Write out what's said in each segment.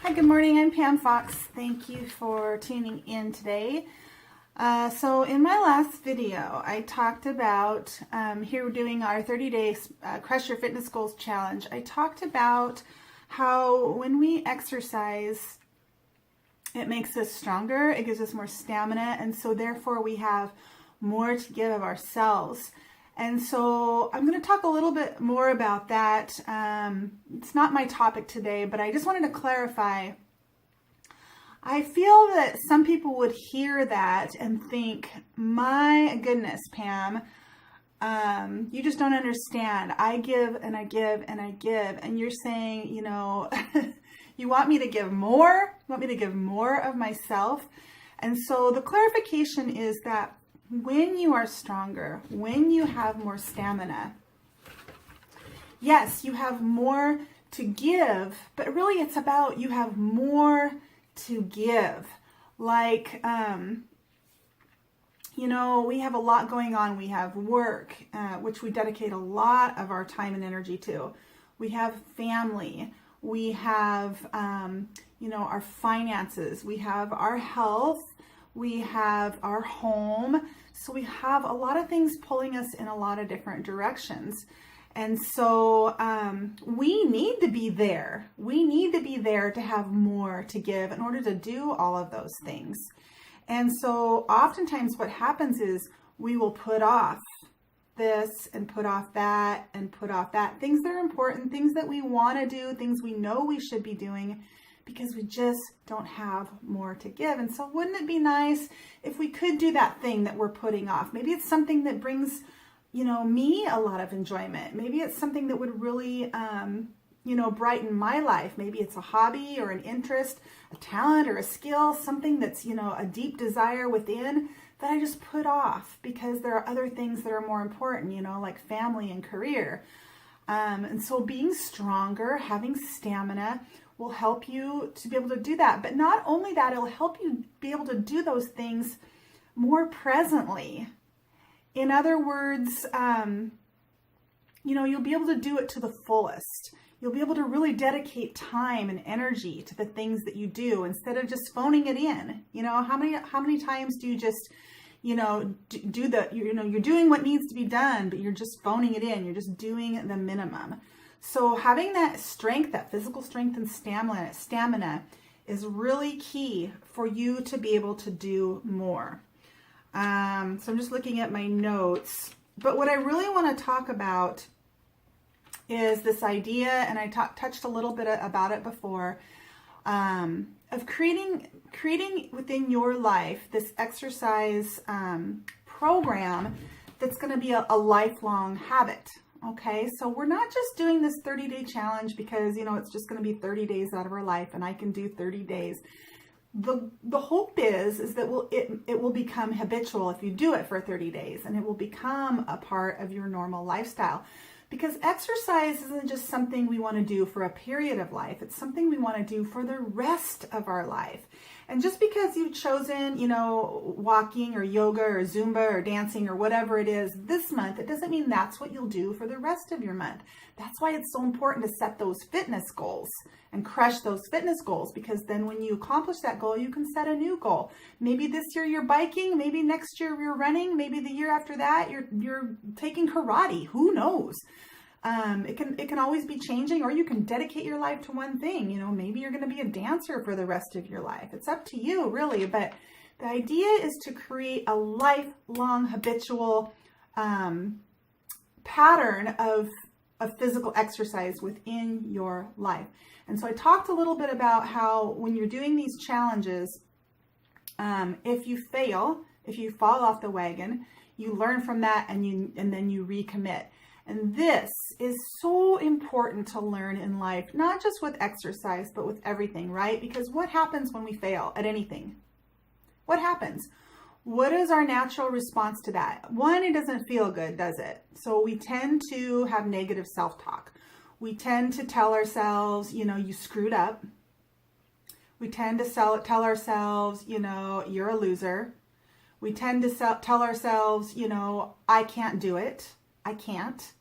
Hi, good morning. I'm Pam Fox. Thank you for tuning in today. So in my last video, I talked about, here we're doing our 30 days Crush Your Fitness Goals challenge. I talked about how when we exercise, it makes us stronger, it gives us more stamina, and so therefore we have more to give of ourselves. And so I'm going to talk a little bit more about that. It's not my topic today, but I just wanted to clarify. I feel that some people would hear that and think, my goodness, Pam, you just don't understand. I give and I give and I give. And you're saying, you want me to give more? You want me to give more of myself? And so the clarification is that when you are stronger, when you have more stamina, yes, you have more to give, but really it's about you have more to give. Like, we have a lot going on. We have work, which we dedicate a lot of our time and energy to. We have family. We have, our finances. We have our health. We have our home. So we have a lot of things pulling us in a lot of different directions. And so we need to be there. We need to be there to have more to give in order to do all of those things. And so oftentimes what happens is we will put off this and put off that and put off that. Things that are important, things that we want to do, things we know we should be doing, because we just don't have more to give. And so wouldn't it be nice if we could do that thing that we're putting off? Maybe it's something that brings, me a lot of enjoyment. Maybe it's something that would really, brighten my life. Maybe it's a hobby or an interest, a talent or a skill, something that's, a deep desire within that I just put off because there are other things that are more important, like family and career. And so being stronger, having stamina, will help you to be able to do that. But not only that, it'll help you be able to do those things more presently. In other words, you'll be able to do it to the fullest. You'll be able to really dedicate time and energy to the things that you do instead of just phoning it in. How many times do you just, you're doing what needs to be done, but you're just phoning it in. You're just doing the minimum. So having that strength, that physical strength and stamina is really key for you to be able to do more. So I'm just looking at my notes. But what I really want to talk about is this idea, and I touched a little bit about it before, of creating within your life this exercise program that's going to be a lifelong habit. Okay, so we're not just doing this 30-day challenge because, it's just going to be 30 days out of our life and I can do 30 days. The hope is that it will become habitual if you do it for 30 days, and it will become a part of your normal lifestyle. Because exercise isn't just something we want to do for a period of life. It's something we want to do for the rest of our life. And just because you've chosen, walking or yoga or Zumba or dancing or whatever it is this month, it doesn't mean that's what you'll do for the rest of your month. That's why it's so important to set those fitness goals and crush those fitness goals, because then when you accomplish that goal, you can set a new goal. Maybe this year you're biking, maybe next year you're running, maybe the year after that you're taking karate. Who knows? It can always be changing, or you can dedicate your life to one thing. Maybe you're going to be a dancer for the rest of your life. It's up to you, really. But the idea is to create a lifelong habitual pattern of physical exercise within your life. And so I talked a little bit about how when you're doing these challenges, if you fail, if you fall off the wagon, you learn from that and then you recommit. And this is so important to learn in life, not just with exercise, but with everything, right? Because what happens when we fail at anything? What happens? What is our natural response to that? One, it doesn't feel good, does it? So we tend to have negative self-talk. We tend to tell ourselves, you screwed up. We tend to tell ourselves, you're a loser. We tend to tell ourselves, I can't do it. I can't.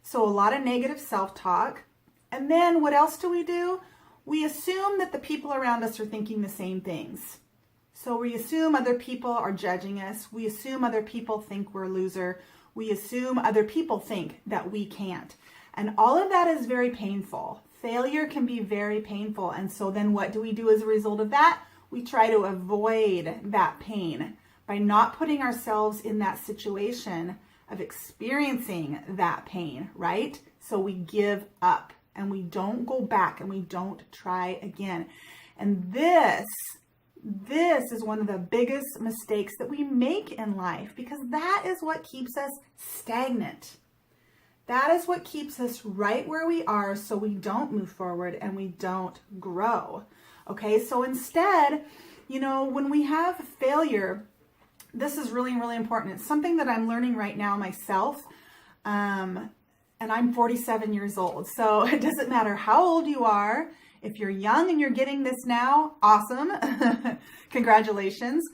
So a lot of negative self-talk. And then what else do? we assume that the people around us are thinking the same things. So we assume other people are judging us. We assume other people think we're a loser. We assume other people think that we can't. And all of that is very painful. Failure can be very painful. And so then what do we do as a result of that? We try to avoid that pain by not putting ourselves in that situation of experiencing that pain, right? So we give up and we don't go back and we don't try again. And this is one of the biggest mistakes that we make in life, because that is what keeps us stagnant. That is what keeps us right where we are, so we don't move forward and we don't grow. Okay, so instead, when we have failure, this is really, really important. It's something that I'm learning right now myself. And I'm 47 years old. So it doesn't matter how old you are. If you're young and you're getting this now, awesome. Congratulations.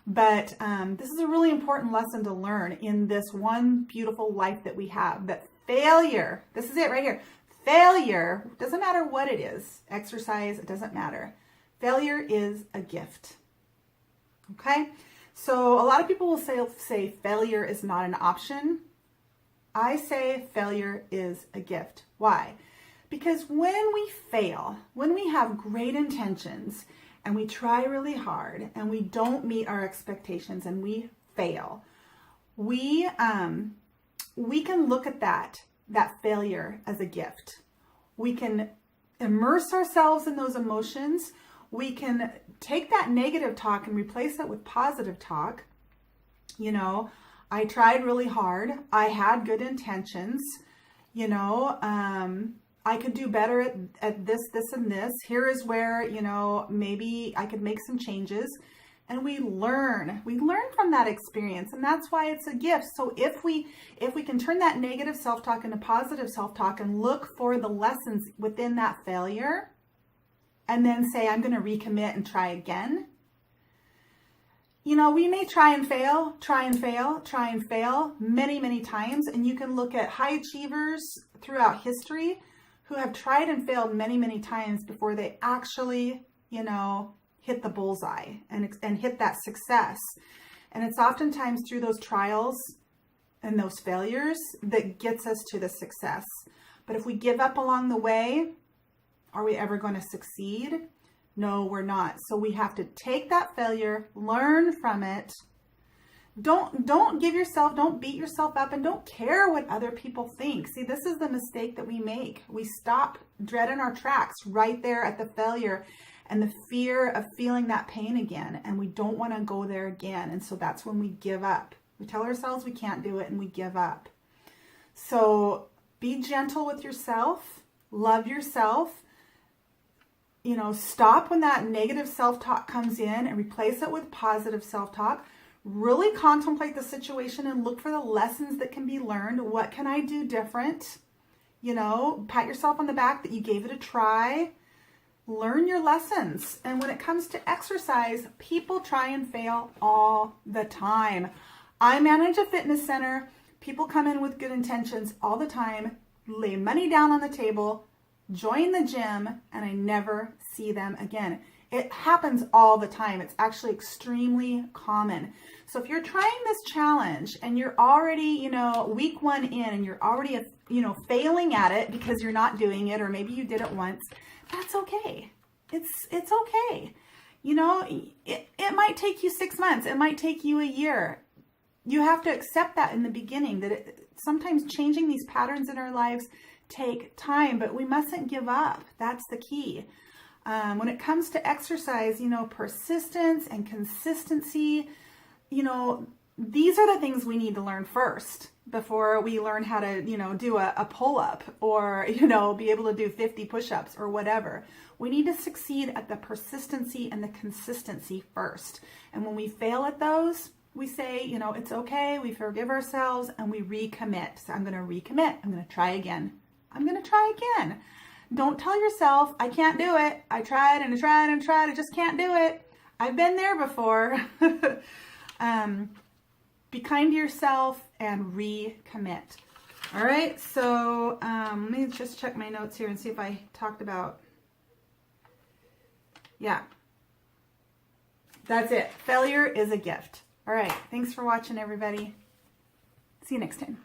But this is a really important lesson to learn in this one beautiful life that we have. That failure, this is it right here. Failure, doesn't matter what it is. Exercise, it doesn't matter. Failure is a gift. Okay? So a lot of people will say failure is not an option. I say failure is a gift. Why? Because when we fail, when we have great intentions and we try really hard and we don't meet our expectations and we fail, we can look at that failure as a gift. We can immerse ourselves in those emotions. We can take that negative talk and replace it with positive talk. I tried really hard. I had good intentions. I could do better at this, and this. Here is where, maybe I could make some changes. And we learn from that experience. And that's why it's a gift. So if we can turn that negative self-talk into positive self-talk and look for the lessons within that failure, and then say, I'm going to recommit and try again. We may try and fail many, many times. And you can look at high achievers throughout history who have tried and failed many, many times before they actually, hit the bullseye and hit that success. And it's oftentimes through those trials and those failures that gets us to the success. But if we give up along the way, are we ever going to succeed? No, we're not. So we have to take that failure, learn from it. Don't beat yourself up, and don't care what other people think. See, this is the mistake that we make. We stop dead in our tracks right there at the failure and the fear of feeling that pain again. And we don't want to go there again. And so that's when we give up. We tell ourselves we can't do it and we give up. So be gentle with yourself, love yourself. Stop when that negative self-talk comes in and replace it with positive self-talk. Really contemplate the situation and look for the lessons that can be learned. What can I do different? Pat yourself on the back that you gave it a try. Learn your lessons. And when it comes to exercise, people try and fail all the time. I manage a fitness center. People come in with good intentions all the time, lay money down on the table, join the gym, and I never see them again. It happens all the time. It's actually extremely common. So if you're trying this challenge and you're already, week 1 in and you're already, failing at it because you're not doing it, or maybe you did it once, that's okay. It's okay. It might take you 6 months. It might take you a year. You have to accept that in the beginning, that sometimes changing these patterns in our lives take time, but we mustn't give up. That's the key. When it comes to exercise, persistence and consistency, these are the things we need to learn first before we learn how to, do a pull-up or, be able to do 50 push-ups or whatever. We need to succeed at the persistency and the consistency first. And when we fail at those, we say, it's okay. We forgive ourselves and we recommit. So I'm going to recommit. I'm going to try again. I'm going to try again. Don't tell yourself, I can't do it. I tried and I tried and tried. I just can't do it. I've been there before. Be kind to yourself and recommit. All right. So let me just check my notes here and see if I talked about Yeah. That's it. Failure is a gift. All right. Thanks for watching, everybody. See you next time.